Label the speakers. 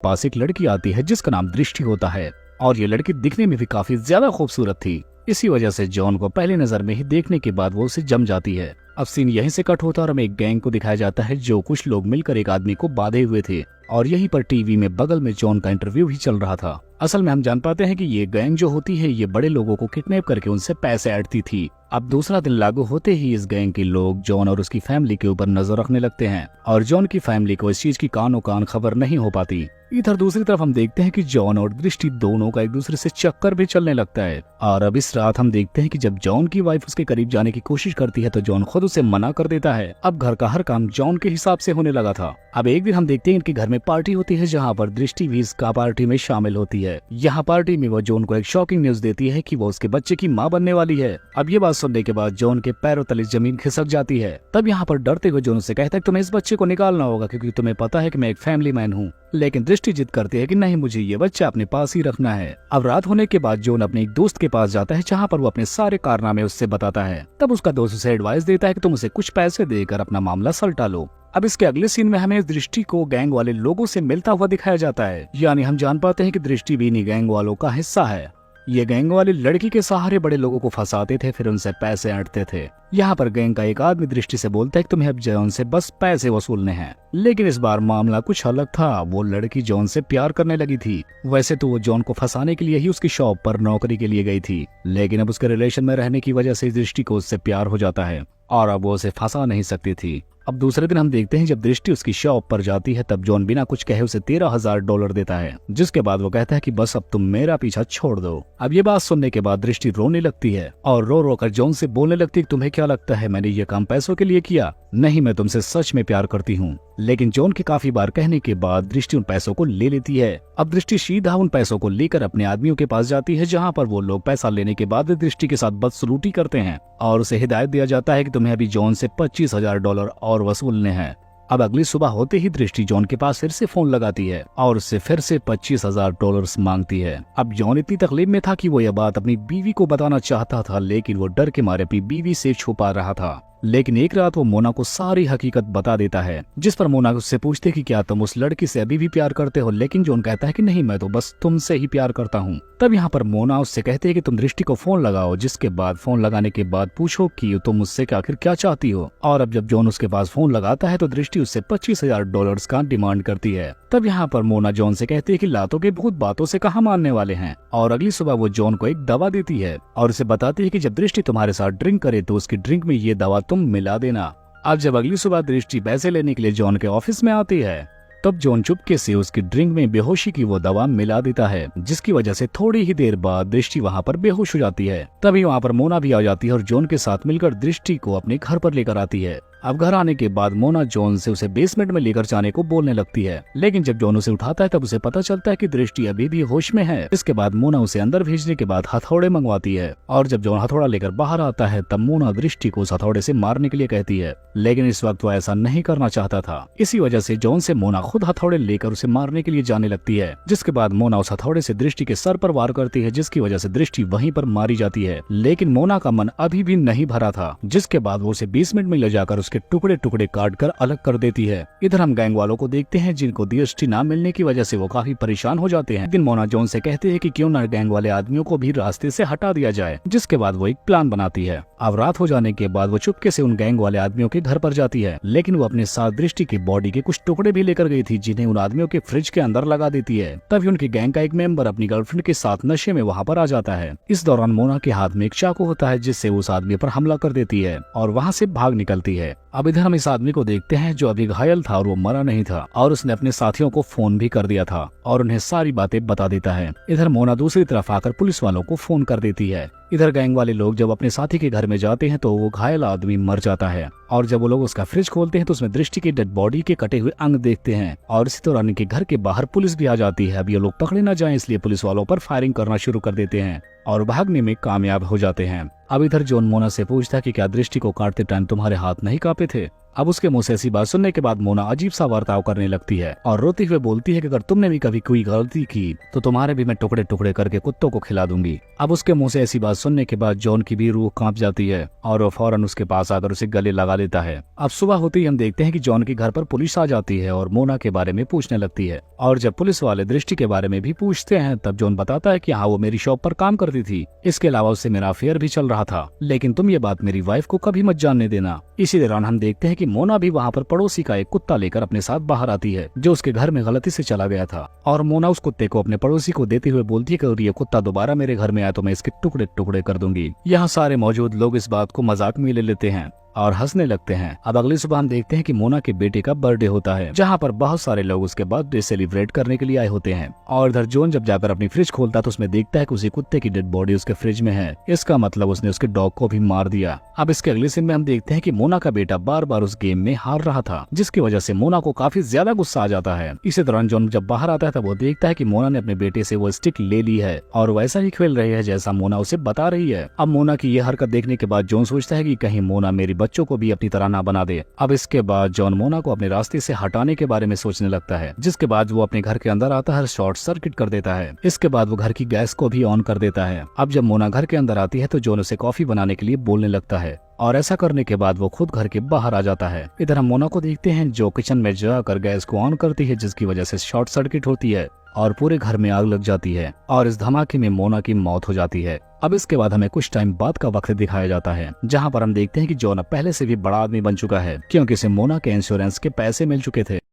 Speaker 1: पास एक लड़की आती है जिसका नाम दृष्टि होता है और ये लड़की दिखने में भी काफी ज्यादा खूबसूरत थी। इसी वजह से जॉन को पहली नजर में ही देखने के बाद वो उसे जम जाती है। अब सीन यहीं से कट होता है और हमें एक गैंग को दिखाया जाता है जो कुछ लोग मिलकर एक आदमी को बांधे हुए थे और यहीं पर टीवी में बगल में जॉन का इंटरव्यू भी चल रहा था। असल में हम जान पाते हैं कि ये गैंग जो होती है ये बड़े लोगों को किडनैप करके उनसे पैसे ऐंठती थी। अब दूसरा दिन लागू होते ही इस गैंग के लोग जॉन और उसकी फैमिली के ऊपर नजर रखने लगते हैं और जॉन की फैमिली को इस चीज की कानो कान खबर नहीं हो पाती। इधर दूसरी तरफ हम देखते हैं कि जॉन और दृष्टि दोनों का एक दूसरे से चक्कर भी चलने लगता है और अब इस रात हम देखते हैं कि जब जॉन की वाइफ उसके करीब जाने की कोशिश करती है तो जॉन खुद उसे मना कर देता है। अब घर का हर काम जॉन के हिसाब से होने लगा था। अब एक दिन हम देखते हैं इनके घर में पार्टी होती है जहाँ पर दृष्टि भी इस पार्टी में शामिल होती है। यहाँ पार्टी में वो जॉन को एक शॉकिंग न्यूज देती है कि वो उसके बच्चे की माँ बनने वाली है। अब ये बात सुनने के बाद जॉन के पैरों तले जमीन खिसक जाती है। तब यहाँ पर डरते हुए जॉन से कहता है तुम्हें इस बच्चे को निकालना होगा क्योंकि तुम्हें पता है कि मैं एक फैमिली मैन हूँ। लेकिन दृष्टि जिद करती है कि नहीं, मुझे ये बच्चा अपने पास ही रखना है। अब रात होने के बाद जॉन अपने एक दोस्त के पास जाता है जहाँ पर वो अपने सारे कारनामे उससे बताता है। तब उसका दोस्त उसे एडवाइस देता है कि तुम उसे कुछ पैसे देकर अपना मामला सलटा लो। अब इसके अगले सीन में हमें दृष्टि को गैंग वाले लोगों से मिलता हुआ दिखाया जाता है, यानी हम जान पाते हैं कि दृष्टि भी इन्हीं गैंग वालों का हिस्सा है। ये गैंग वाले लड़की के सहारे बड़े लोगों को फंसाते थे, फिर उनसे पैसे ऐंठते थे। यहाँ पर गैंग का एक आदमी दृष्टि से बोलता है कि तुम्हें अब जॉन से बस पैसे वसूलने हैं। लेकिन इस बार मामला कुछ अलग था। वो लड़की जॉन से प्यार करने लगी थी। वैसे तो वो जॉन को फंसाने के लिए ही उसकी शॉप पर नौकरी के लिए गई थी, लेकिन अब उसके रिलेशन में रहने की वजह से दृष्टि को उससे प्यार हो जाता है और अब वो उसे फंसा नहीं सकती थी। अब दूसरे दिन हम देखते हैं जब दृष्टि उसकी शॉप पर जाती है तब जॉन बिना कुछ कहे उसे $13,000 देता है, जिसके बाद वो कहता है कि बस अब तुम मेरा पीछा छोड़ दो। अब ये बात सुनने के बाद दृष्टि रोने लगती है और रो रो कर जॉन से बोलने लगती है तुम्हें क्या लगता है मैंने ये काम पैसों के लिए किया? नहीं, मैं तुमसे सच में प्यार करती हूँ। लेकिन जॉन के काफी बार कहने के बाद दृष्टि उन पैसों को ले लेती है। अब दृष्टि सीधा उन पैसों को लेकर अपने आदमियों के पास जाती है जहाँ पर वो लोग पैसा लेने के बाद दृष्टि के साथ बदसलूकी करते हैं और उसे हिदायत दिया जाता है कि तुम्हें अभी जॉन से $25,000 और वसूलने हैं। अब अगली सुबह होते ही दृष्टि जॉन के पास फिर से फोन लगाती है और उससे फिर से $25,000 मांगती है। अब जॉन इतनी तकलीफ में था कि वो यह बात अपनी बीवी को बताना चाहता था, लेकिन वो डर के मारे अपनी बीवी से छुपा रहा था। लेकिन एक रात वो मोना को सारी हकीकत बता देता है, जिस पर मोना उससे पूछते कि क्या तुम उस लड़की से अभी भी प्यार करते हो? लेकिन जॉन कहता है कि नहीं, मैं तो बस तुमसे ही प्यार करता हूँ। तब यहाँ पर मोना उससे कहते हैं कि तुम दृष्टि को फोन लगाओ, जिसके बाद फोन लगाने के बाद पूछो कि तुम मुझसे आखिर क्या चाहती हो। और अब जब जॉन उसके पास फोन लगाता है तो दृष्टि उससे $25,000 का डिमांड करती है। तब यहाँ पर मोना जॉन से कहती है कि लातों के भूत बातों से कहाँ मानने वाले हैं। और अगली सुबह वो जॉन को एक दवा देती है और उसे बताती है कि जब दृष्टि तुम्हारे साथ ड्रिंक करे तो उसकी ड्रिंक में ये दवा तुम मिला देना। अब जब अगली सुबह दृष्टि पैसे लेने के लिए जॉन के ऑफिस में आती है तब जॉन चुपके से उसकी ड्रिंक में बेहोशी की वो दवा मिला देता है, जिसकी वजह से थोड़ी ही देर बाद दृष्टि वहाँ पर बेहोश हो जाती है। तभी वहाँ पर मोना भी आ जाती है और जॉन के साथ मिलकर दृष्टि को अपने घर पर लेकर आती है। अब घर आने के बाद मोना जॉन से उसे बेसमेंट में लेकर जाने को बोलने लगती है, लेकिन जब जॉन उसे उठाता है तब उसे पता चलता है कि दृष्टि अभी भी होश में है। इसके बाद मोना उसे अंदर भेजने के बाद हथौड़े मंगवाती है और जब जॉन हथौड़ा लेकर बाहर आता है तब मोना दृष्टि को उस हथौड़े से मारने के लिए कहती है, लेकिन इस वक्त वो ऐसा नहीं करना चाहता था। इसी वजह से जॉन से मोना खुद हथौड़े लेकर उसे मारने के लिए जाने लगती है, जिसके बाद मोना उस हथौड़े से दृष्टि के सर पर वार करती है, जिसकी वजह से दृष्टि वहीं पर मारी जाती है। लेकिन मोना का मन अभी भी नहीं भरा था, जिसके बाद वो उसे बेसमेंट में ले जाकर उसके टुकड़े टुकड़े काट कर अलग कर देती है। इधर हम गैंग वालों को देखते हैं जिनको दृष्टि न मिलने की वजह से वो काफी परेशान हो जाते हैं। लेकिन मोना जॉन से कहते हैं कि क्यों न गैंग वाले आदमियों को भी रास्ते से हटा दिया जाए, जिसके बाद वो एक प्लान बनाती है। अब रात हो जाने के बाद वो चुपके से उन गैंग वाले आदमियों के घर पर जाती है, लेकिन वो अपने साथ दृष्टि की बॉडी के कुछ टुकड़े भी लेकर गई थी, जिन्हें उन आदमियों के फ्रिज के अंदर लगा देती है। तभी उनकी गैंग का एक मेंबर अपनी गर्लफ्रेंड के साथ नशे में वहाँ पर आ जाता है। इस दौरान मोना के हाथ में एक चाकू होता है, जिससे उस आदमी पर हमला कर देती है और वहाँ से भाग निकलती है। अब इधर हम इस आदमी को देखते हैं जो अभी घायल था और वो मरा नहीं था और उसने अपने साथियों को फोन भी कर दिया था और उन्हें सारी बातें बता देता है। इधर मोना दूसरी तरफ आकर पुलिस वालों को फोन कर देती है। इधर गैंग वाले लोग जब अपने साथी के घर में जाते हैं तो वो घायल आदमी मर जाता है और जब वो लोग उसका फ्रिज खोलते हैं तो उसमें दृष्टि की डेड बॉडी के कटे हुए अंग देखते हैं और इसी दौरान इनके घर के बाहर पुलिस भी आ जाती है। अब ये लोग पकड़े न जाएं इसलिए पुलिस वालों पर फायरिंग करना शुरू कर देते हैं और भागने में कामयाब हो जाते हैं। अब इधर जॉन मोना से पूछता है कि क्या दृष्टि को काटते टाइम तुम्हारे हाथ नहीं कांपे थे? अब उसके मुंह से ऐसी बात सुनने के बाद मोना अजीब सा बर्ताव करने लगती है और रोती हुए बोलती है कि अगर तुमने भी कभी कोई गलती की तो तुम्हारे भी मैं टुकड़े टुकड़े करके कुत्तों को खिला दूंगी। अब उसके मुंह से ऐसी बात सुनने के बाद जॉन की भी रूह कांप जाती है और वो फौरन उसके पास आकर उसे गले लगा लेता है। अब सुबह होते ही हम देखते हैं कि जॉन के घर पर पुलिस आ जाती है और मोना के बारे में पूछने लगती है। और जब पुलिस वाले दृष्टि के बारे में भी पूछते हैं तब जॉन बताता है कि हाँ, वो मेरी शॉप पर काम करती थी, इसके अलावा उससे मेरा अफेयर भी चल रहा था, लेकिन तुम ये बात मेरी वाइफ को कभी मत जानने देना। इसी दौरान हम देखते हैं कि मोना भी वहाँ पर पड़ोसी का एक कुत्ता लेकर अपने साथ बाहर आती है जो उसके घर में गलती से चला गया था। और मोना उस कुत्ते को अपने पड़ोसी को देते हुए बोलती है कि अगर ये कुत्ता दोबारा मेरे घर में आया तो मैं इसके टुकड़े टुकड़े कर दूंगी। यहाँ सारे मौजूद लोग इस बात को मजाक में ले लेते हैं और हंसने लगते हैं। अब अगली सुबह हम देखते हैं कि मोना के बेटे का बर्थडे होता है जहाँ पर बहुत सारे लोग उसके बर्थडे सेलिब्रेट करने के लिए आए होते हैं। और इधर जॉन जब जाकर अपनी फ्रिज खोलता है तो उसमें देखता है कि उसी कुत्ते की डेड बॉडी उसके फ्रिज में है। इसका मतलब उसने उसके डॉग को भी मार दिया। अब इसके अगले सीन में हम देखते हैं कि मोना का बेटा बार बार उस गेम में हार रहा था जिसकी वजह से मोना को काफी ज्यादा गुस्सा आ जाता है। इसी दौरान जॉन जब बाहर आता है तब वो देखता है कि मोना ने अपने बेटे से वो स्टिक ले ली है और वैसा ही खेल रही है जैसा मोना उसे बता रही है। अब मोना की ये हरकत देखने के बाद जॉन सोचता है कि कहीं मोना मेरे बच्चों को भी अपनी तरह ना बना दे। अब इसके बाद जॉन मोना को अपने रास्ते से हटाने के बारे में सोचने लगता है, जिसके बाद वो अपने घर के अंदर आता है, शॉर्ट सर्किट कर देता है। इसके बाद वो घर की गैस को भी ऑन कर देता है। अब जब मोना घर के अंदर आती है तो जॉन उसे कॉफी बनाने के लिए बोलने लगता है और ऐसा करने के बाद वो खुद घर के बाहर आ जाता है। इधर हम मोना को देखते हैं जो किचन में जाकर गैस को ऑन करती है जिसकी वजह से शॉर्ट सर्किट होती है और पूरे घर में आग लग जाती है और इस धमाके में मोना की मौत हो जाती है। अब इसके बाद हमें कुछ टाइम बाद का वक्त दिखाया जाता है जहां पर हम देखते हैं कि जॉन पहले से भी बड़ा आदमी बन चुका है क्योंकि इसे मोना के इंश्योरेंस के पैसे मिल चुके थे।